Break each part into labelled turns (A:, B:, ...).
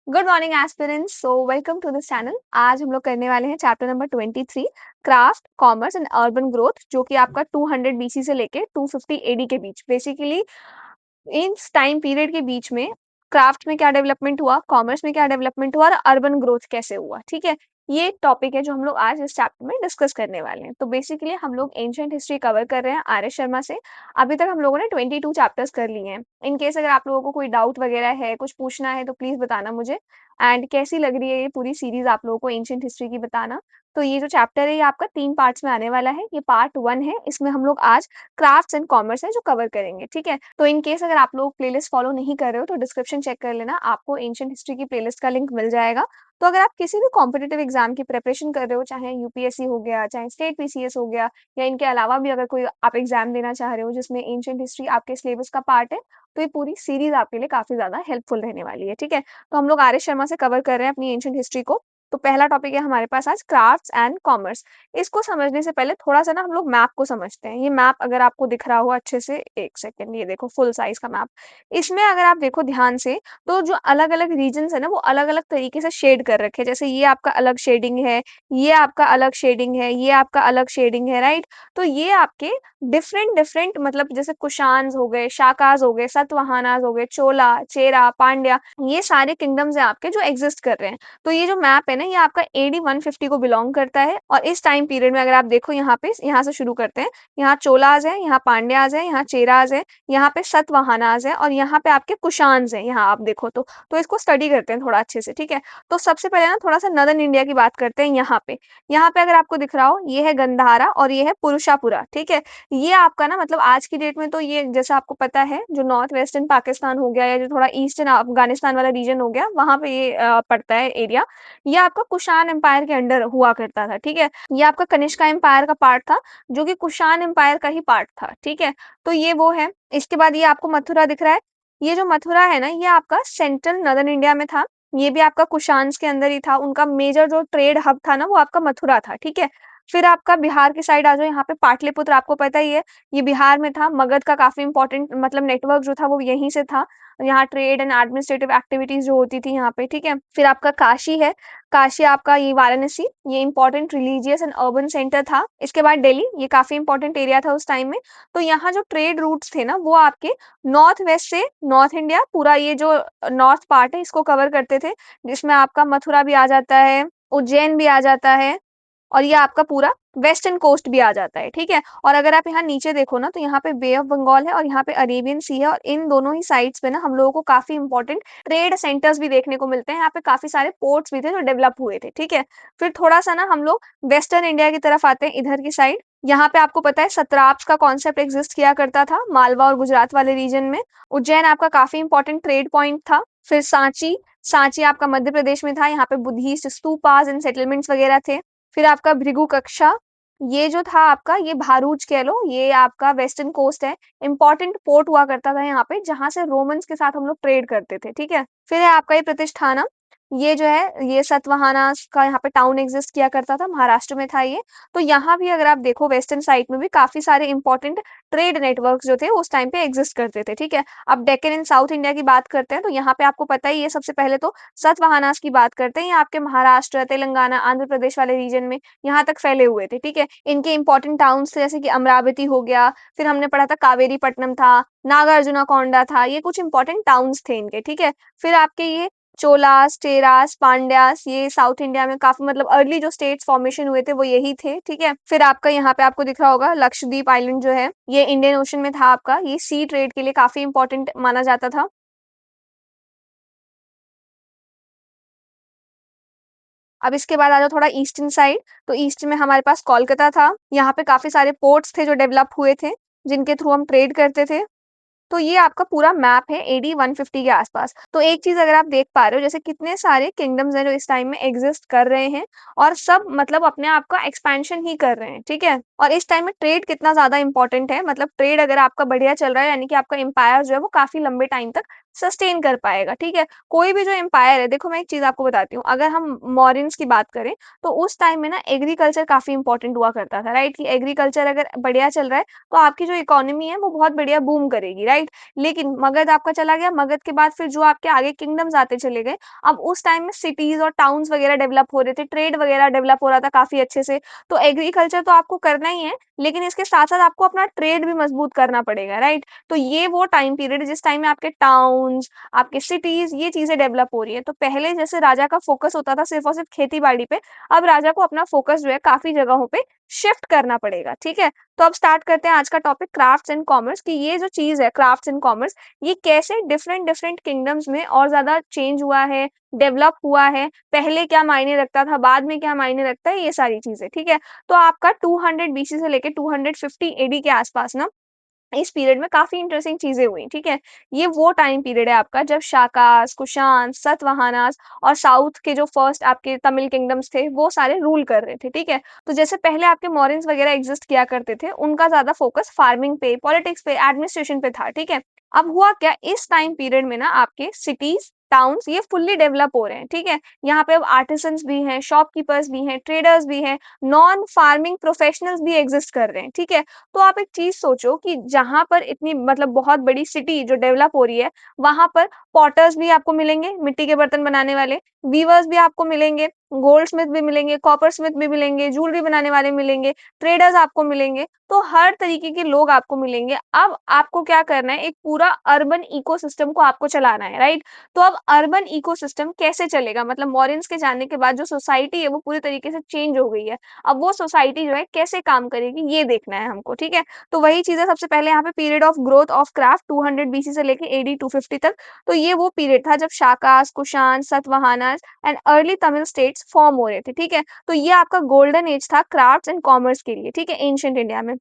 A: Good morning aspirants so welcome to this channel. आज हम लोग करने वाले हैं chapter number 23 craft commerce and urban growth, जो कि आपका 200 बीसी से लेके 250 एडी के बीच बेसिकली इस टाइम पीरियड के बीच में क्राफ्ट में क्या डेवलपमेंट हुआ, कॉमर्स में क्या डेवलपमेंट हुआ और अर्बन ग्रोथ कैसे हुआ। ठीक है, ये टॉपिक है जो हम लोग आज इस चैप्टर में डिस्कस करने वाले हैं। तो बेसिकली हम लोग एंशिएंट हिस्ट्री कवर कर रहे हैं आर एस शर्मा से। अभी तक हम लोगों ने 22 चैप्टर्स कर लिए हैं। इन केस अगर आप लोगों को कोई डाउट वगैरह है, कुछ पूछना है, तो प्लीज बताना मुझे। एंड कैसी लग रही है ये पूरी सीरीज आप लोगों को एंशिएंट हिस्ट्री की बताना। तो ये जो चैप्टर है ये आपका 3 पार्ट्स में आने वाला है। ये पार्ट 1 है, इसमें हम लोग आज क्राफ्ट्स एंड कॉमर्स है जो कवर करेंगे। ठीक है, तो इन केस अगर आप लोग प्लेलिस्ट फॉलो नहीं कर रहे हो तो डिस्क्रिप्शन चेक कर लेना, आपको एंशिएंट हिस्ट्री की प्लेलिस्ट का लिंक मिल जाएगा। तो अगर आप किसी भी कॉम्पिटिटिव एग्जाम की प्रिपरेशन कर रहे हो, चाहे यूपीएससी हो गया, चाहे स्टेट पीसीएस हो गया, या इनके अलावा भी अगर कोई आप एग्जाम देना चाह रहे हो जिसमें एंशिएंट हिस्ट्री आपके सिलेबस का पार्ट है, तो ये पूरी सीरीज आपके लिए काफी ज्यादा हेल्पफुल रहने वाली है। ठीक है, तो हम लोग आर एस शर्मा से कवर कर रहे हैं अपनी एंशिएंट हिस्ट्री को। तो पहला टॉपिक है हमारे पास आज क्राफ्ट्स एंड कॉमर्स। इसको समझने से पहले थोड़ा सा ना हम लोग मैप को समझते हैं। ये मैप अगर आपको दिख रहा हो अच्छे से, एक सेकेंड, ये देखो फुल साइज का मैप। इसमें अगर आप देखो ध्यान से, तो जो अलग अलग रीजन है ना वो अलग अलग तरीके से शेड कर रखे हैं। जैसे ये आपका अलग शेडिंग है, ये आपका अलग शेडिंग है, ये आपका अलग शेडिंग है, राइट। तो ये आपके डिफरेंट डिफरेंट मतलब जैसे कुशान्स हो गए, शाकाज हो गए, सतवाहनास हो गए, चोला, चेरा, पांड्या, ये सारे किंगडम्स हैं आपके जो एग्जिस्ट कर रहे हैं। तो ये जो मैप है ना ये आपका एडी 150 को बिलोंग करता है। और इस टाइम पीरियड में अगर आप देखो यहाँ पे, यहाँ से शुरू करते हैं। यहाँ चोलाज है, यहाँ पांड्याज है, यहाँ चेराज है, यहाँ पे सतवाहनाज है और यहाँ पे आपके कुशान्स है। यहाँ आप देखो तो इसको स्टडी करते हैं थोड़ा अच्छे से। ठीक है, तो सबसे पहले ना थोड़ा सा नदर्न इंडिया की बात करते हैं। यहाँ पे अगर आपको दिख रहा हो, ये है गंधारा और ये है पुरुषापुरा। ठीक है, ये आपका ना मतलब आज की डेट में तो ये जैसा आपको पता है जो नॉर्थ वेस्टर्न पाकिस्तान हो गया या जो थोड़ा ईस्टर्न अफगानिस्तान वाला रीजन हो गया, वहां पे ये पड़ता है एरिया। ये आपका कुषाण एम्पायर के अंडर हुआ करता था। ठीक है, ये आपका कनिष्का एम्पायर का पार्ट था, जो कि कुषाण एम्पायर का ही पार्ट था। ठीक है, तो ये वो है। इसके बाद ये आपको मथुरा दिख रहा है। ये जो मथुरा है ना ये आपका सेंट्रल नदर्न इंडिया में था। ये भी आपका कुषाण्स के अंदर ही था। उनका मेजर जो ट्रेड हब था ना वो आपका मथुरा था। ठीक है, फिर आपका बिहार की साइड आ जाओ। यहाँ पे पाटलिपुत्र आपको पता ही है, ये बिहार में था। मगध का काफी इंपॉर्टेंट मतलब नेटवर्क जो था वो यहीं से था। यहाँ ट्रेड एंड एडमिनिस्ट्रेटिव एक्टिविटीज जो होती थी यहाँ पे। ठीक है, फिर आपका काशी है। काशी आपका ये वाराणसी, ये important religious and urban centre था। इसके बाद दिल्ली, ये काफी इंपॉर्टेंट एरिया था उस टाइम में। तो यहाँ जो ट्रेड रूट्स थे ना वो आपके नॉर्थ वेस्ट से नॉर्थ इंडिया, पूरा ये जो नॉर्थ पार्ट है इसको कवर करते थे, जिसमें आपका मथुरा भी आ जाता है, उज्जैन भी आ जाता है, और ये आपका पूरा वेस्टर्न कोस्ट भी आ जाता है। ठीक है, और अगर आप यहाँ नीचे देखो ना तो यहाँ पे बे ऑफ बंगाल है और यहाँ पे अरेबियन सी है, और इन दोनों ही साइड्स पे ना हम लोगों को काफी इंपॉर्टेंट ट्रेड सेंटर्स भी देखने को मिलते हैं। यहाँ पे काफी सारे पोर्ट्स भी थे जो डेवलप हुए थे। ठीक है, फिर थोड़ा सा ना हम लोग वेस्टर्न इंडिया की तरफ आते हैं, इधर की साइड। यहाँ पे आपको पता है सत्राप्स का कॉन्सेप्ट एग्जिस्ट किया करता था मालवा और गुजरात वाले रीजन में। उज्जैन आपका काफी इंपॉर्टेंट ट्रेड पॉइंट था। फिर सांची, सांची आपका मध्य प्रदेश में था। यहाँ पे बुद्धिस्ट स्तूपास एंड सेटलमेंट्स वगैरह थे। फिर आपका भृगु कक्षा, ये जो था आपका ये भारूच कह लो, ये आपका वेस्टर्न कोस्ट है। इंपॉर्टेंट पोर्ट हुआ करता था यहाँ पे, जहां से रोमन्स के साथ हम लोग ट्रेड करते थे। ठीक है, फिर है आपका ये प्रतिष्ठाना, ये जो है ये सतवाहना का यहाँ पे टाउन एग्जिस्ट किया करता था, महाराष्ट्र में था ये। तो यहाँ भी अगर आप देखो वेस्टर्न साइड में भी काफी सारे इंपॉर्टेंट ट्रेड नेटवर्क जो थे उस टाइम पे एग्जिस्ट करते थे। ठीक है, अब डेक्कन इन साउथ इंडिया की बात करते हैं तो यहाँ पे आपको पता ही है, सबसे पहले तो सतवाहनास की बात करते हैं। ये आपके महाराष्ट्र, तेलंगाना, आंध्र प्रदेश वाले रीजन में यहाँ तक फैले हुए थे। ठीक है, इनके इंपॉर्टेंट टाउन्स थे जैसे कि अमरावती हो गया, फिर हमने पढ़ा था कावेरी पट्टनम था, नागार्जुना कोंडा था, ये कुछ इंपॉर्टेंट टाउन्स थे इनके। ठीक है, फिर आपके ये चोलास, चेरास, पांड्यास, ये साउथ इंडिया में काफी मतलब अर्ली जो स्टेट्स फॉर्मेशन हुए थे वो यही थे। ठीक है, फिर आपका यहाँ पे आपको दिख रहा होगा लक्षद्वीप आइलैंड जो है ये इंडियन ओशन में था आपका। ये सी ट्रेड के लिए काफी इंपॉर्टेंट माना जाता था। अब इसके बाद आ जाओ थोड़ा ईस्टर्न साइड। तो ईस्ट में हमारे पास कोलकाता था। यहाँ पे काफी सारे पोर्ट्स थे जो डेवलप हुए थे, जिनके थ्रू हम ट्रेड करते थे। तो ये आपका पूरा मैप है एडी 150 के आसपास। तो एक चीज अगर आप देख पा रहे हो, जैसे कितने सारे किंगडम्स हैं जो इस टाइम में एग्जिस्ट कर रहे हैं, और सब मतलब अपने आप का एक्सपेंशन ही कर रहे हैं। ठीक है, और इस टाइम में ट्रेड कितना ज़्यादा इम्पोर्टेंट है, मतलब ट्रेड अगर आपका बढ़िया चल रहा है यानी कि आपका एम्पायर जो है वो काफ़ी लंबे टाइम तक सस्टेन कर पाएगा, ठीक है? कोई भी जो एम्पायर है, देखो मैं एक चीज़ आपको बताती हूँ, अगर हम मौर्यंस की बात करें, तो उस टाइम में ना एग्रीकल्चर काफ़ी इम्पोर्टेंट हुआ करता था, राइट? कि एग्रीकल्चर अगर बढ़िया चल रहा है, तो आपकी जो इकोनॉमी है वो बहुत बढ़िया बूम करेगी, राइट? लेकिन मगध आपका चला गया, मगध के बाद फिर जो आपके आगे किंगडम्स आते चले गए, अब उस टाइम में सिटीज़ और टाउन्स वगैरह डेवलप हो रहे थे, ट्रेड वगैरह डेवलप हो रहा था काफ़ी अच्छे से, तो एग्रीकल्चर तो आपको करना ही है, लेकिन इसके साथ-साथ आपको अपना ट्रेड भी मजबूत करना पड़ेगा, राइट? तो ये वो टाइम पीरियड है जिस टाइम में आपके टाउन्स, आपके सिटीज़ ये चीज़ें डेवलप हो रही हैं। तो पहले जैसे राजा का फ़ोकस होता था सिर्फ़ और सिर्फ़ खेती-बाड़ी पे, अब राजा को अपना फ़ोकस जो है काफ़ी जगहों पे शिफ्ट करना पड़ेगा, ठीक है? तो अब स्टार्ट करते हैं आज का टॉपिक क्राफ्ट्स एंड कॉमर्स कि ये जो चीज़ है क्राफ्ट्स एंड कॉमर्स, ये कैसे डिफरेंट डिफरेंट किंगडम्स में और ज़्यादा चेंज हुआ है, डेवलप हुआ है, पहले क्या मायने रखता था, बाद में क्या मायने रखता है, ये सारी चीज़ें, ठीक है? तो आपका 200 बीसी से लेके 250 एडी के आसपास ना इस पीरियड में काफ़ी इंटरेस्टिंग चीज़ें हुई, ठीक है? ये वो टाइम पीरियड है आपका जब शाकास, कुषाण, सतवाहनास और साउथ के जो फर्स्ट आपके तमिल किंगडम्स थे, वो सारे रूल कर रहे थे, ठीक है? तो जैसे पहले आपके मौर्यंस वगैरह एग्ज़िस्ट किया करते थे, उनका ज़्यादा फोकस फार्मिंग पे, पॉलिटिक्स पे, एडमिनिस्ट्रेशन पे था, ठीक है? अब हुआ क्या, इस टाइम पीरियड में ना आपके सिटीज़, टाउन्स ये फुल्ली डेवलप हो रहे हैं, ठीक है? यहाँ पे अब आर्टिसन्स भी हैं, शॉपकीपर्स भी हैं, ट्रेडर्स भी हैं, नॉन फार्मिंग प्रोफेशनल्स भी एग्ज़िस्ट कर रहे हैं, ठीक है? तो आप एक चीज़ सोचो कि जहाँ पर इतनी मतलब बहुत बड़ी सिटी जो डेवलप हो रही है, वहाँ पर पॉटर्स भी आपको मिलेंगे, मिट्टी के बर्तन बनाने वाले, वीवर्स भी आपको मिलेंगे, गोल्डस्मिथ भी मिलेंगे, कॉपरस्मिथ भी मिलेंगे, ज्वेलरी बनाने वाले मिलेंगे, ट्रेडर्स आपको मिलेंगे, तो हर तरीके के लोग आपको मिलेंगे। अब आपको क्या करना है, एक पूरा अर्बन इकोसिस्टम को आपको चलाना है, राइट? तो अब अर्बन इकोसिस्टम कैसे चलेगा? मतलब मॉरियंस के जाने के बाद जो सोसाइटी है, वो पूरी तरीके से चेंज हो गई है। अब वो सोसाइटी जो है कैसे काम करेगी ये देखना है हमको, ठीक है? तो वही चीज़ है सबसे पहले यहाँ पे period of growth of craft 200 BC से लेके एडी 250 तक। तो ये वो पीरियड था जब Shakas, Kushan, Satavahanas and early Tamil states form हो रहे थे, ठीक है? तो ये आपका गोल्डन एज था क्राफ्ट्स एंड कॉमर्स के लिए, ठीक है? एंशिएंट इंडिया में।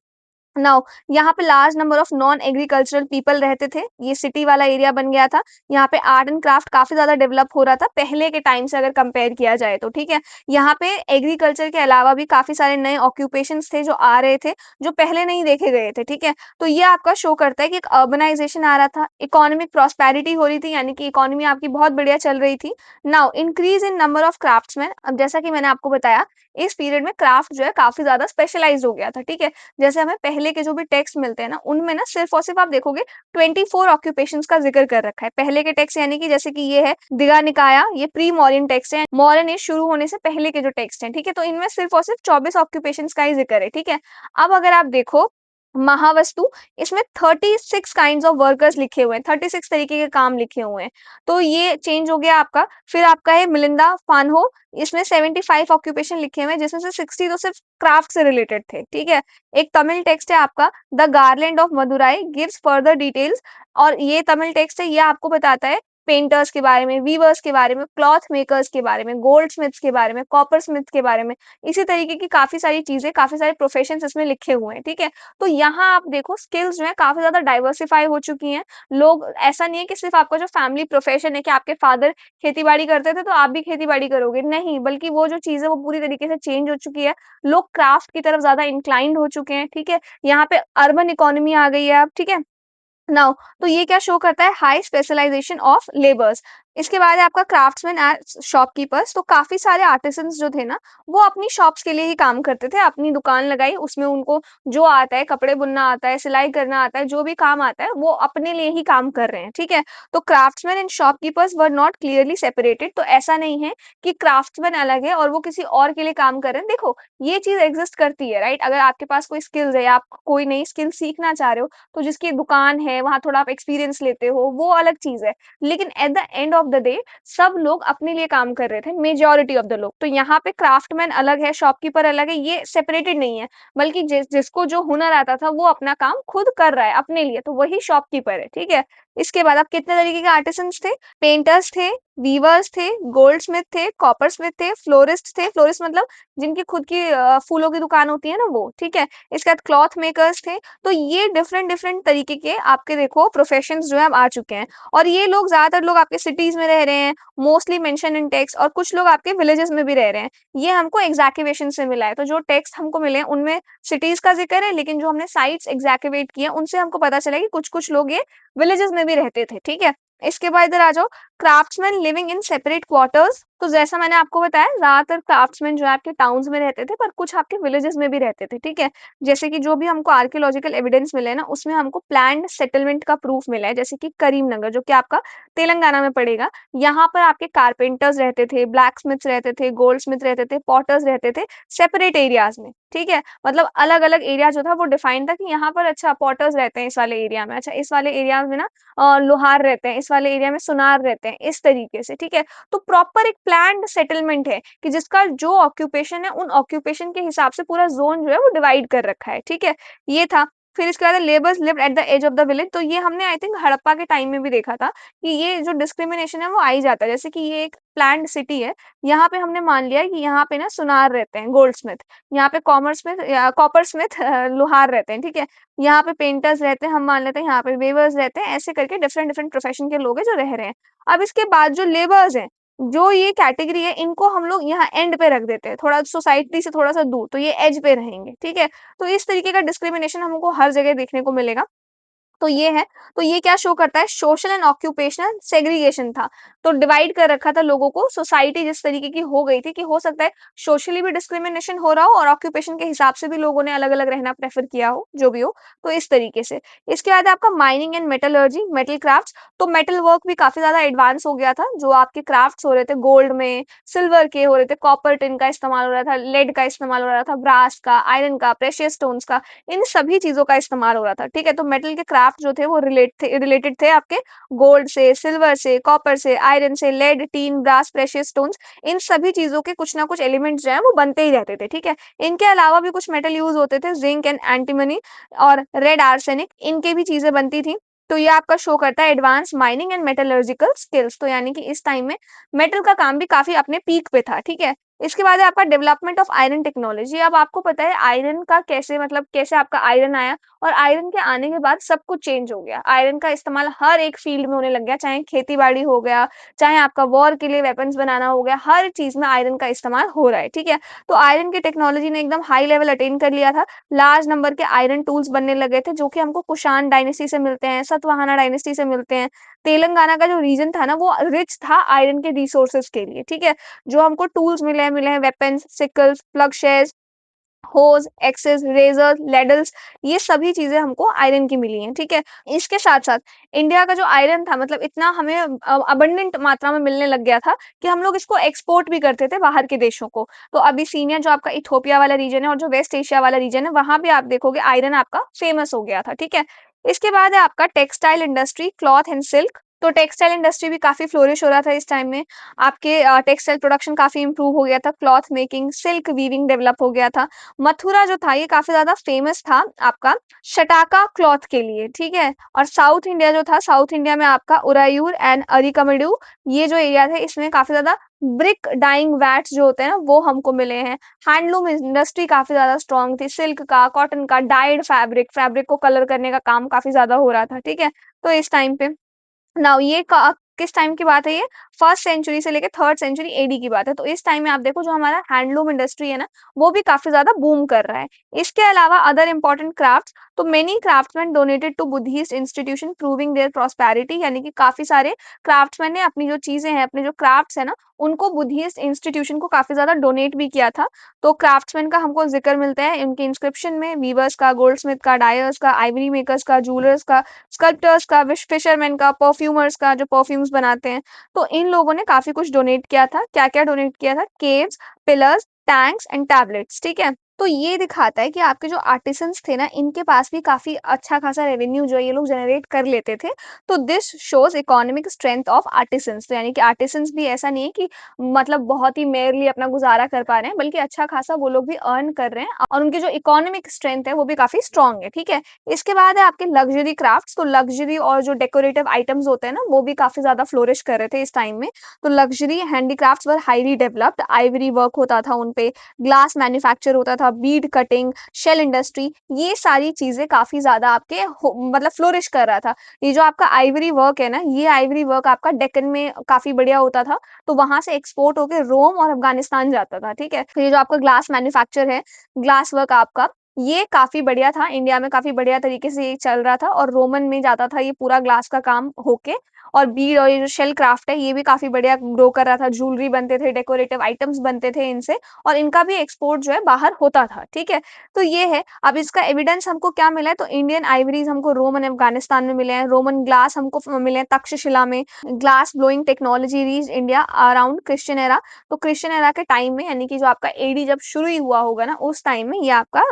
A: नाउ यहाँ पे large number of non agricultural people रहते थे, ये सिटी वाला एरिया बन गया था। यहाँ पे आर्ट एंड क्राफ्ट काफ़ी ज़्यादा डेवलप हो रहा था पहले के टाइम से अगर कंपेयर किया जाए तो, ठीक है? यहाँ पे एग्रीकल्चर के अलावा भी काफ़ी सारे नए ऑक्यूपेशंस थे जो आ रहे थे, जो पहले नहीं देखे गए थे, ठीक है? तो ये आपका शो करता है कि एक अर्बनाइजेशन आ रहा था, इकोनॉमिक प्रॉस्पेरिटी हो रही थी यानी कि इकोनॉमी आपकी बहुत बढ़िया चल रही थी। Now increase in number of craftsman, अब जैसा कि मैंने आपको बताया, इस पीरियड में क्राफ्ट जो है काफ़ी ज़्यादा स्पेशलाइज़्ड हो गया था, ठीक है? जैसे हमें पहले के जो भी टेक्स्ट मिलते हैं ना, उनमें ना सिर्फ़ और सिर्फ़ आप देखोगे 24 ऑक्यूपेशंस का ज़िक्र कर रखा है। पहले के टेक्स्ट यानी कि जैसे कि ये है दिघा निकाया, ये प्री मौर्यन टेक्स्ट है। मौर्यन एज शुरू होने से पहले के जो टेक्स्ट हैं, ठीक है? तो इनमें सिर्फ़ और सिर्फ़ 24 ऑक्यूपेशंस का ही ज़िक्र है, ठीक है? अब अगर आप देखो महावस्तु, इसमें 36 काइंड्स ऑफ वर्कर्स लिखे हुए हैं, 36 तरीके के काम लिखे हुए हैं। तो ये चेंज हो गया आपका। फिर आपका है मिलिंदा फानहो, इसमें 75 ऑक्यूपेशन लिखे हुए हैं जिसमें से 60 तो सिर्फ़ क्राफ्ट से रिलेटेड थे, ठीक है? एक तमिल टेक्स्ट है आपका the garland of Madurai gives further details, और ये तमिल टेक्स्ट है, ये आपको बताता है पेंटर्स के बारे में, वीवर्स के बारे में, क्लॉथ मेकर्स के बारे में, गोल्डस्मिथ्स के बारे में, कॉपरस्मिथ्स के बारे में। इसी तरीके की काफ़ी सारी चीज़ें, काफ़ी सारे प्रोफेशंस इसमें लिखे हुए हैं, ठीक है? तो यहाँ आप देखो स्किल्स जो है काफ़ी ज़्यादा डाइवर्सिफ़ाई हो चुकी हैं। लोग ऐसा नहीं है कि सिर्फ़ आपका जो फैमिली प्रोफेशन है कि आपके फादर खेती-बाड़ी करते थे तो आप भी खेती-बाड़ी करोगे, नहीं, बल्कि वो जो चीज़ है वो पूरी तरीके से चेंज हो चुकी है। लोग क्राफ्ट की तरफ ज़्यादा इंक्लाइंड हो चुके हैं, ठीक है? यहाँ पे अर्बन इकोनॉमी आ गई है अब, ठीक है? नाउ तो ये क्या शो करता है, हाई स्पेशलाइजेशन ऑफ लेबर्स। इसके बाद है आपका क्राफ्ट्समैन एंड शॉपकीपर्स, तो काफी सारे आर्टिसंस जो थे ना, वो अपनी शॉप्स के लिए ही काम करते थे, अपनी दुकान लगाई, उसमें उनको जो आता है, कपड़े बुनना आता है, सिलाई करना आता है, जो भी काम आता है वो अपने लिए ही काम कर रहे हैं, ठीक है? तो craftsman and shopkeepers were not clearly separated, तो ऐसा नहीं है कि क्राफ्ट्समैन अलग है और वो किसी और के लिए काम कर रहे हैं। देखो ये चीज एग्जिस्ट करती है, राइट? अगर आपके पास कोई स्किल्स है या आप कोई नई स्किल सीखना चाह रहे हो, तो जिसकी दुकान है, वहाँ थोड़ा आप एक्सपीरियंस लेते हो, वो अलग चीज़ है। लेकिन at the end of the day सब लोग अपने लिए काम कर रहे थे, मेजॉरिटी ऑफ द लोग। तो यहाँ पे क्राफ्टमैन अलग है, शॉपकीपर अलग है, ये सेपरेटेड नहीं है, बल्कि जिसको जो हुनर आता था, वो अपना काम खुद कर रहा है अपने लिए, तो वही शॉपकीपर है, ठीक है? इसके बाद आप कितने तरीके के आर्टिसंस थे, पेंटर्स थे, वीवर्स थे, गोल्ड स्मिथ थे, कॉपर स्मिथ थे, फ्लोरिस्ट थे, फ्लोरिस्ट मतलब जिनकी खुद की फूलों की दुकान होती है ना वो, ठीक है। इसके बाद क्लॉथ मेकर्स थे। तो ये डिफरेंट डिफरेंट तरीके के आपके देखो प्रोफेशंस जो है अब आ चुके हैं, और ये लोग ज्यादातर लोग आपके सिटीज में रह रहे हैं, मोस्टली मेंशन इन टेक्स्ट, और कुछ लोग आपके विलेजेस में भी रह रहे हैं। ये हमको एग्जैक्टिवेशन से मिला है। तो जो टेक्स्ट हमको मिले हैं उनमें सिटीज का जिक्र है, लेकिन जो हमने साइट्स एग्जैक्टिवेट किए उनसे हमको पता चला कि कुछ कुछ लोग ये विलेजेस में भी रहते थे, ठीक है। इसके बाद इधर आ जाओ, craftsman living in separate quarters. तो जैसा मैंने आपको बताया, ज्यादातर क्राफ्ट्समैन जो है आपके टाउन्स में रहते थे, पर कुछ आपके विलेजेस में भी रहते थे, ठीक है। जैसे कि जो भी हमको आर्कियोलॉजिकल एविडेंस मिले हैं ना, उसमें हमको प्लान्ड सेटलमेंट का प्रूफ मिला है, जैसे कि करीमनगर जो कि आपका तेलंगाना में पड़ेगा। यहाँ पर आपके कारपेंटर्स रहते थे, ब्लैक स्मिथ्स रहते थे, गोल्ड स्मिथ रहते थे, पॉटर्स रहते थे, सेपरेट एरियाज में, ठीक है। मतलब अलग अलग एरिया जो था वो डिफाइन था कि यहाँ पर अच्छा पॉटर्स रहते हैं इस वाले एरिया में, अच्छा इस वाले एरिया में ना लोहार रहते हैं, इस वाले एरिया में सुनार रहते हैं, इस तरीके से, ठीक है। तो प्रॉपर एक प्लान्ड सेटलमेंट है कि जिसका जो ऑक्यूपेशन है उन ऑक्यूपेशन के हिसाब से पूरा जोन जो है वो डिवाइड कर रखा है, ठीक है। ये था। फिर इसके बाद labours lived at the edge of the village. तो ये हमने आई थिंक हड़प्पा के टाइम में भी देखा था कि ये जो डिस्क्रिमिनेशन है वो आ ही जाता है। जैसे कि ये एक प्लान्ड सिटी है, यहाँ पे हमने मान लिया कि यहाँ पे ना सुनार रहते हैं, गोल्ड स्मिथ, यहाँ पे कॉमर स्मिथ या कॉपर स्मिथ लोहार रहते हैं, ठीक है। यहाँ पे पेंटर्स रहते हैं, हम मान लेते हैं यहाँ पे वेवर्स रहते हैं, ऐसे करके डिफरेंट डिफरेंट प्रोफेशन के लोग हैं जो रह रहे हैं। अब इसके बाद जो लेबर्स हैं, जो ये कैटेगरी है, इनको हम लोग यहाँ एंड पे रख देते हैं, थोड़ा सोसाइटी से थोड़ा सा दूर, तो ये एज पे रहेंगे, ठीक है। तो इस तरीके का डिस्क्रिमिनेशन हमको हर जगह देखने को मिलेगा। तो ये है। तो ये क्या शो करता है, सोशल एंड ऑक्यूपेशनल सेग्रीगेशन था। तो डिवाइड कर रखा था लोगों को, सोसाइटी जिस तरीके की हो गई थी कि हो सकता है सोशली भी डिस्क्रिमिनेशन हो रहा हो और ऑक्यूपेशन के हिसाब से भी लोगों ने अलग अलग रहना प्रेफर किया हो, जो भी हो। तो इस तरीके से। इसके बाद है आपका mining and metallurgy, metal craft. तो मेटल वर्क भी काफी ज्यादा एडवांस हो गया था, जो आपके क्राफ्ट हो रहे थे गोल्ड में, सिल्वर के हो रहे थे, कॉपर टिन का इस्तेमाल हो रहा था, लेड का इस्तेमाल हो रहा था, ब्रास का, आयरन का, प्रेशियस स्टोन्स का, इन सभी चीजों का इस्तेमाल हो रहा था, ठीक है। तो मेटल के क्राफ्ट जो थे वो रिलेटेड थे आपके गोल्ड से, सिल्वर से, कॉपर से, आयरन से, lead, tin, brass, precious stones, इन सभी चीजों के कुछ ना कुछ एलिमेंट्स जो है वो बनते ही रहते थे, ठीक है। इनके अलावा भी कुछ मेटल यूज होते थे, जिंक एंड एंटीमनी और रेड आर्सेनिक, इनके भी चीजें बनती थी। तो ये आपका शो करता है advance mining and metallurgical skills. तो यानी कि इस टाइम में मेटल का काम भी काफी अपने पीक पे था, ठीक है। इसके बाद है आपका डेवलपमेंट ऑफ आयरन टेक्नोलॉजी। अब आपको पता है आयरन का कैसे, मतलब कैसे आपका आयरन आया, और आयरन के आने के बाद सब कुछ चेंज हो गया। आयरन का इस्तेमाल हर एक फील्ड में होने लग गया, चाहे खेती बाड़ी हो गया, चाहे आपका वॉर के लिए वेपन्स बनाना हो गया, हर चीज में आयरन का इस्तेमाल हो रहा है, ठीक है। तो आयरन की टेक्नोलॉजी ने एकदम हाई लेवल अटेन कर लिया था। लार्ज नंबर के आयरन टूल्स बनने लगे थे, जो कि हमको कुषाण डायनेस्टी से मिलते हैं, सतवाहना डायनेस्टी से मिलते हैं। तेलंगाना का जो रीजन था ना वो रिच था आयरन के रिसोर्सेज के लिए, ठीक है। जो हमको टूल्स मिले हैं वेपन्स, सिकल्स, प्लगशेयर्स, होज, एक्सेस, रेजर, लेडल्स, ये सभी चीजें हमको आयरन की मिली हैं, ठीक है। इसके साथ साथ इंडिया का जो आयरन था, मतलब इतना हमें अबंडेंट मात्रा में मिलने लग गया था कि हम लोग इसको एक्सपोर्ट भी करते थे बाहर के देशों को। तो अबिसिनिया जो आपका इथोपिया वाला रीजन है और जो वेस्ट एशिया वाला रीजन है, वहां भी आप देखोगे आयरन आपका फेमस हो गया था, ठीक है। इसके बाद है आपका textile industry, cloth and silk. तो टेक्सटाइल इंडस्ट्री भी काफी फ्लोरिश हो रहा था इस टाइम में। आपके टेक्सटाइल प्रोडक्शन काफी इंप्रूव हो गया था, cloth making, silk weaving develop हो गया था। मथुरा जो था ये काफी ज्यादा फेमस था आपका शटाका क्लॉथ के लिए, ठीक है। और साउथ इंडिया जो था, साउथ इंडिया में आपका उरायूर एंड अरिकमेडू, ये जो एरिया थे इसमें काफी ज्यादा ब्रिक डाइंग वैट्स जो होते हैं ना वो हमको मिले हैं। हैंडलूम इंडस्ट्री काफी ज्यादा स्ट्रांग थी, सिल्क का, कॉटन का, डाइड फैब्रिक, फैब्रिक को कलर करने का काम काफी ज्यादा हो रहा था, ठीक है। तो इस टाइम पे नाउ ये किस टाइम की बात है, ये फर्स्ट सेंचुरी से लेके थर्ड सेंचुरी एडी की बात है। तो इस टाइम में आप देखो जो हमारा हैंडलूम इंडस्ट्री है ना वो भी काफी ज्यादा बूम कर रहा है। इसके अलावा अदर इंपॉर्टेंट क्राफ्ट, तो many craftsman donated to Buddhist institution proving their prosperity, यानी कि काफी सारे क्राफ्ट्समैन ने अपनी जो चीजें हैं, अपने जो क्राफ्ट्स है ना, उनको बुद्धिस्ट इंस्टीट्यूशन को काफी ज्यादा डोनेट भी किया था। तो क्राफ्ट्समैन का हमको जिक्र मिलता है इनके इंस्क्रिप्शन में, वीवर्स का, गोल्डस्मिथ का, डायर्स का, आइवरी मेकर्स का, जूलर्स का, स्कल्प्टर्स का, फिशरमैन का, परफ्यूमर्स का, जो परफ्यूम्स बनाते हैं। तो इन लोगों ने काफी कुछ डोनेट किया था। क्या क्या डोनेट किया था, caves, pillars, tanks and tablets, ठीक है। तो ये दिखाता है कि आपके जो आर्टिसंस थे ना, इनके पास भी काफ़ी अच्छा खासा रेवेन्यू जो है ये लोग जनरेट कर लेते थे। तो this shows economic strength of artisans. तो यानी कि आर्टिसंस भी ऐसा नहीं है कि मतलब बहुत ही मेयरली अपना गुज़ारा कर पा रहे हैं, बल्कि अच्छा खासा वो लोग भी अर्न कर रहे हैं और उनकी जो इकोनॉमिक स्ट्रेंथ है, वो भी काफ़ी स्ट्रॉन्ग है, ठीक है? इसके बाद है आपके लग्ज़री क्राफ्ट्स। तो लग्ज़री और जो डेकोरेटिव आइटम्स होते हैं ना, वो भी काफ़ी ज़्यादा फ्लोरिश कर रहे थे इस टाइम में। तो लग्ज़री हैंडीक्राफ्ट्स वर हाइली डेवलप्ड, आइवरी वर्क होता था उन पे, ग्लास मैन्युफैक्चर होता था, बीड कटिंग, शेल इंडस्ट्री, ये सारी चीज़ें काफ़ी ज़्यादा आपके हो मतलब फ्लोरिश कर रहा था। ये जो आपका आइवरी वर्क है ना, ये आइवरी वर्क आपका डेक्कन में काफ़ी बढ़िया होता था, तो वहाँ से एक्सपोर्ट होके रोम और अफ़गानिस्तान जाता था, ठीक है? फिर ये जो आपका ग्लास मैन्युफैक्चर है, ग्लास वर्क आपका, ये काफ़ी बढ़िया था, इंडिया में काफ़ी बढ़िया तरीके से ये चल रहा था और रोमन में जाता था ये पूरा ग्लास का काम होके। और बीड और ये जो शेल क्राफ्ट है, ये भी काफ़ी बढ़िया ग्रो कर रहा था, ज्वेलरी बनते थे, डेकोरेटिव आइटम्स बनते थे इनसे और इनका भी एक्सपोर्ट जो है बाहर होता था, ठीक है? तो ये है, अब इसका एविडेंस हमको क्या मिला है, तो इंडियन आइवरीज़ हमको रोम एंड अफ़गानिस्तान में मिले हैं, रोमन ग्लास हमको मिले हैं तक्षशिला में, glass blowing technology reached India around Christian era. तो क्रिश्चियन एरा के टाइम में यानी कि जो आपका एडी जब शुरू ही हुआ होगा ना, उस टाइम में ये आपका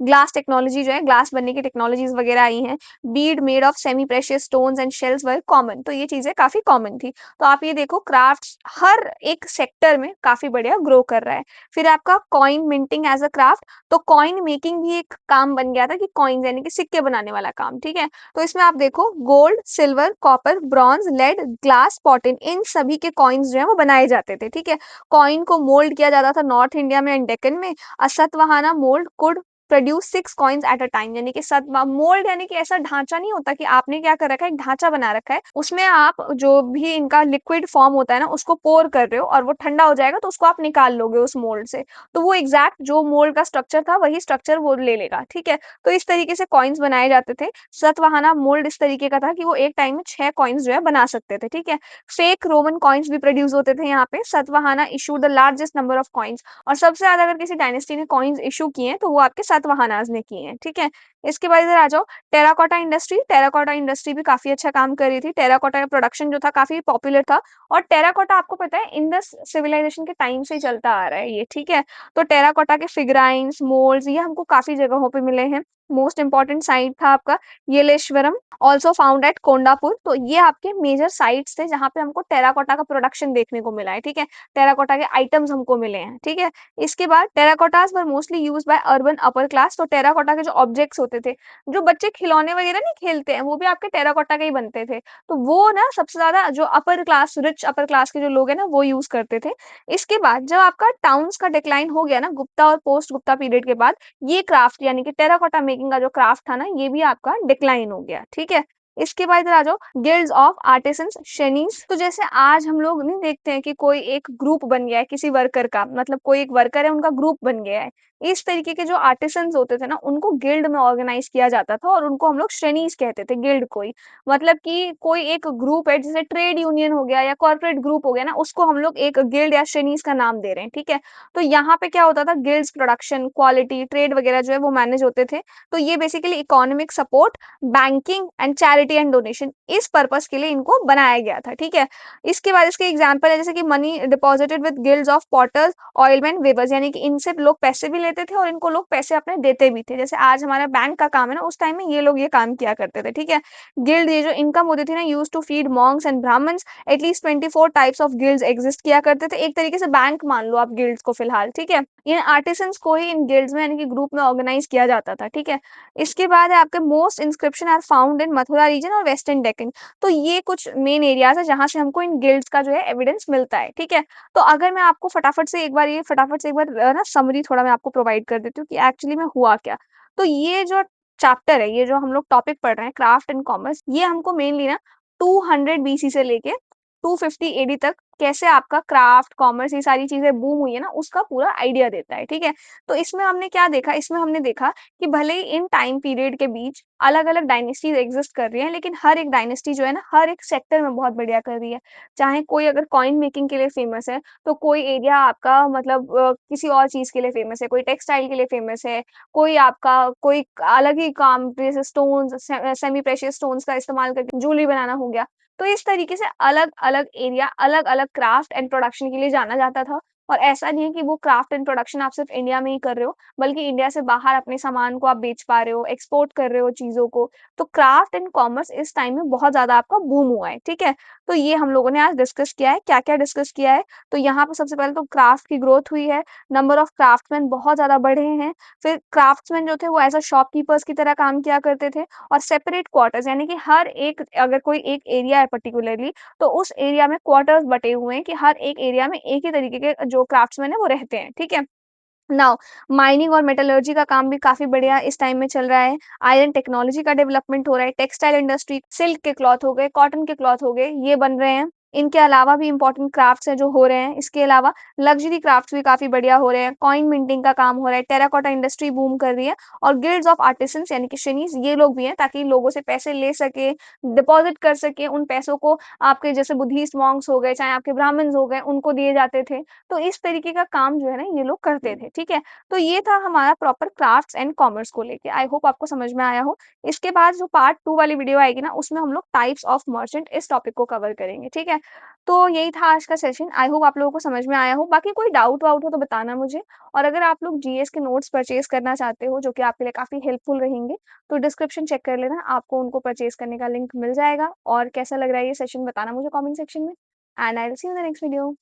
A: ग्लास टेक्नोलॉजी जो है, ग्लास बनने की टेक्नोलॉजीज़ वगैरह आई हैं। Beed made of semi precious stones and shells were common. तो ये चीज़ें काफ़ी कॉमन थी। तो आप ये देखो क्राफ्ट्स हर एक सेक्टर में काफ़ी बढ़िया ग्रो कर रहा है। फिर आपका coin minting as a craft. तो कॉइन मेकिंग भी एक काम बन गया था कि कॉइन्स यानी कि सिक्के बनाने वाला काम, ठीक है? तो इसमें आप देखो gold, silver, copper, bronze, lead, glass, potin, इन सभी के कॉइन्स जो हैं वो बनाए जाते थे, ठीक है? कॉइन को मोल्ड किया जाता था नॉर्थ इंडिया में एंड डेक्कन में। Satavahana mould could produce 6 coins at a time. यानी कि सतवा मोल्ड यानी कि ऐसा ढांचा नहीं होता कि आपने क्या कर रखा है, एक ढांचा बना रखा है, उसमें आप जो भी इनका लिक्विड फॉर्म होता है ना, उसको पोर कर रहे हो और वो ठंडा हो जाएगा तो उसको आप निकाल लोगे उस मोल्ड से। तो वो एग्ज़ैक्ट जो मोल्ड का स्ट्रक्चर था, वही स्ट्रक्चर वो ले लेगा, ठीक है? तो इस तरीके से कॉइन्स बनाए जाते थे। सतवाहना मोल्ड इस तरीके का था कि वो एक टाइम में 6 कॉइन्स जो है बना सकते थे, ठीक है? फेक रोमन कॉइन्स भी प्रोड्यूस होते थे यहाँ पे। Satavahana issued the largest number of coins. और सबसे ज़्यादा अगर किसी डायनेस्टी ने कॉइन्स इश्यू किए हैं, तो वो आपके सातवाहनाज़ ने किए हैं, ठीक है? इसके बाद इधर आ जाओ टेराकोटा इंडस्ट्री। टेराकोटा इंडस्ट्री भी काफ़ी अच्छा काम कर रही थी। टेराकोटा का प्रोडक्शन जो था काफ़ी पॉपुलर था और टेराकोटा आपको पता है इंडस सिविलाइजेशन के टाइम से ही चलता आ रहा है ये, ठीक है? तो टेराकोटा के फिगराइन्स, मोल्ड्स ये हमको काफ़ी जगहों पे मिले हैं। मोस्ट इम्पोर्टेंट साइट था आपका येलेश्वरम, आल्सो फाउंड एट कोंडापुर। तो ये आपके मेजर साइट्स थे जहाँ पे हमको टेराकोटा का प्रोडक्शन देखने को मिला है, ठीक है? टेराकोटा के आइटम्स हमको मिले हैं, ठीक है? इसके बाद terracottas were mostly used by urban upper class. तो टेराकोटा के जो ऑब्जेक्ट्स होते थे, जो बच्चे खिलौने वगैरह नहीं खेलते हैं, वो भी आपके टेराकोटा के ही बनते थे। तो वो ना सबसे ज़्यादा जो upper class, rich upper class के जो लोग हैं ना, वो यूज़ करते थे। इसके बाद जब आपका टाउन्स का डिक्लाइन हो गया ना गुप्ता और पोस्ट गुप्ता पीरियड के बाद, ये क्राफ्ट यानी कि टेराकोटा मेकिंग का जो क्राफ्ट था ना, ये भी आपका डिक्लाइन हो गया, ठीक है? इसके बाद इधर आ जाओ गिल्ड्स ऑफ आर्टिसंस शेनीज़। तो जैसे आज हम लोग नहीं देखते हैं कि कोई एक ग्रुप बन गया है किसी वर्कर का, मतलब कोई एक वर्कर है उनका ग्रुप बन गया है। इस तरीके के जो आर्टिसंस होते थे ना, उनको गिल्ड में ऑर्गेनाइज़ किया जाता था और उनको हम लोग शेनीज़ कहते थे, गिल्ड को ही। मतलब कि कोई एक ग्रुप है जैसे ट्रेड यूनियन हो गया या कॉर्पोरेट ग्रुप हो गया ना, उसको हम लोग एक गिल्ड या शेनीज़ का नाम दे रहे हैं, ठीक है? तो यहाँ पे क्या होता था, गिल्ड्स प्रोडक्शन, क्वालिटी, ट्रेड वगैरह जो है वो मैनेज होते थे। तो ये basically economic support, banking and charity and donation, इस पर्पस के लिए इनको बनाया गया था, ठीक है? इसके बाद इसके एग्जांपल है जैसे कि money deposited with guilds of potters, oilman, weavers. यानी कि इनसे लोग पैसे भी लेते थे और इनको लोग पैसे अपने देते भी थे। जैसे आज हमारा बैंक का काम है ना, उस टाइम में ये लोग ये काम किया करते थे, ठीक है? गिल्ड ये जो इनकम होती थी ना, used to feed monks and Brahmans. At least 24 types of guilds exist किया करते थे। एक तरीके से बैंक मान लो आप गिल्ड्स को फिलहाल, ठीक है? इन आर्टिसंस को ही इन गिल्ड्स में यानी कि ग्रुप में ऑर्गेनाइज किया जाता था, ठीक है? इसके बाद है आपके most inscription are found in Mathura region और वेस्टर्न डेक्कन। तो ये कुछ मेन एरियाज़ है जहाँ से हमको इन गिल्ड्स का जो है एविडेंस मिलता है, ठीक है? तो अगर मैं आपको फटाफट से एक बार ना समरी थोड़ा मैं आपको प्रोवाइड कर देती हूँ कि एक्चुअली में हुआ क्या। तो ये जो चैप्टर है, ये जो हम लोग टॉपिक पढ़ रहे हैं क्राफ्ट एंड कॉमर्स, ये हमको मेनली ना 200 बीसी से लेके 250 एडी तक कैसे आपका क्राफ्ट, कॉमर्स ये सारी चीज़ें बूम हुई है ना, उसका पूरा आइडिया देता है, ठीक है? तो इसमें हमने क्या देखा, इसमें हमने देखा कि भले ही इन टाइम पीरियड के बीच अलग-अलग डायनेस्टीज़ एग्ज़िस्ट कर रही हैं, लेकिन हर एक डायनेस्टी जो है ना, हर एक सेक्टर में बहुत बढ़िया कर रही है। चाहे कोई अगर कॉइन मेकिंग के लिए फ़ेमस है, तो कोई एरिया आपका मतलब किसी और चीज़ के लिए फ़ेमस है, कोई टेक्सटाइल के लिए फ़ेमस है, कोई आपका कोई अलग ही काम जैसे स्टोन्स, सेमी प्रेशियस स्टोन्स का इस्तेमाल करके ज्वेलरी बनाना हो गया। तो इस तरीके से अलग-अलग एरिया, अलग-अलग क्राफ्ट एंड प्रोडक्शन के लिए जाना जाता था। और ऐसा नहीं है कि वो क्राफ्ट एंड प्रोडक्शन आप सिर्फ़ इंडिया में ही कर रहे हो, बल्कि इंडिया से बाहर अपने सामान को आप बेच पा रहे हो, एक्सपोर्ट कर रहे हो चीज़ों को। तो क्राफ्ट एंड कॉमर्स इस टाइम में बहुत ज़्यादा आपका बूम हुआ है, ठीक है? तो ये हम लोगों ने आज डिस्कस किया है। क्या-क्या डिस्कस किया है? तो यहाँ पे सबसे पहले तो क्राफ्ट की ग्रोथ हुई है, नंबर ऑफ क्राफ्ट्समैन बहुत ज़्यादा बढ़े हैं। फिर क्राफ्ट्समैन जो थे वो एज़ अ शॉपकीपर्स की तरह काम किया करते थे और सेपरेट क्वार्टर्स यानी कि हर एक अगर कोई एक एरिया है पर्टिकुलरली तो उस एरिया में क्वार्टर्स बटे हुए हैं कि हर एक एरिया में एक ही तरीके के जो क्राफ्ट्समैन है वो रहते हैं, ठीक है? नाउ माइनिंग और मेटलर्जी का काम भी काफ़ी बढ़िया इस टाइम में चल रहा है। आयरन टेक्नोलॉजी का डेवलपमेंट हो रहा है, टेक्सटाइल इंडस्ट्री, सिल्क के क्लॉथ हो गए, कॉटन के क्लॉथ हो गए, ये बन रहे हैं। इनके अलावा भी इम्पोर्टेंट क्राफ्ट्स हैं जो हो रहे हैं। इसके अलावा लग्ज़री क्राफ्ट्स भी काफ़ी बढ़िया हो रहे हैं। कॉइन मिंटिंग का काम हो रहा है, टेराकोटा इंडस्ट्री बूम कर रही है और गिल्ड्स ऑफ आर्टिसंस यानी कि शनीज़ ये लोग भी हैं ताकि लोगों से पैसे ले सकें, डिपॉज़िट कर सकें। उन पैसों को आपके जैसे बुद्धिस्ट मॉन्क्स हो गए, चाहे आपके ब्राह्मण्स हो गए, उनको दिए जाते थे। तो इस तरीके का काम जो है ना ये लोग करते थे, ठीक है? तो ये था हमारा प्रॉपर क्राफ्ट्स एंड कॉमर्स को लेके। आई होप आपको समझ में आया हो। इसके बाद जो पार्ट 2 वाली वीडियो आएगी ना, उसमें हम लोग टाइप्स ऑफ मर्चेंट इस टॉपिक को कवर करेंगे, ठीक है? तो यही था आज का सेशन। आई होप आप लोगों को समझ में आया हो। बाकी कोई डाउट वाउट हो तो बताना मुझे और अगर आप लोग जीएस के नोट्स परचेज़ करना चाहते हो, जो कि आपके लिए काफ़ी हेल्पफुल रहेंगे, तो डिस्क्रिप्शन चेक कर लेना, आपको उनको परचेज़ करने का लिंक मिल जाएगा और कैसा लग रहा है ये सेशन बताना मुझे कमेंट सेक्शन में and I will see you in the next video.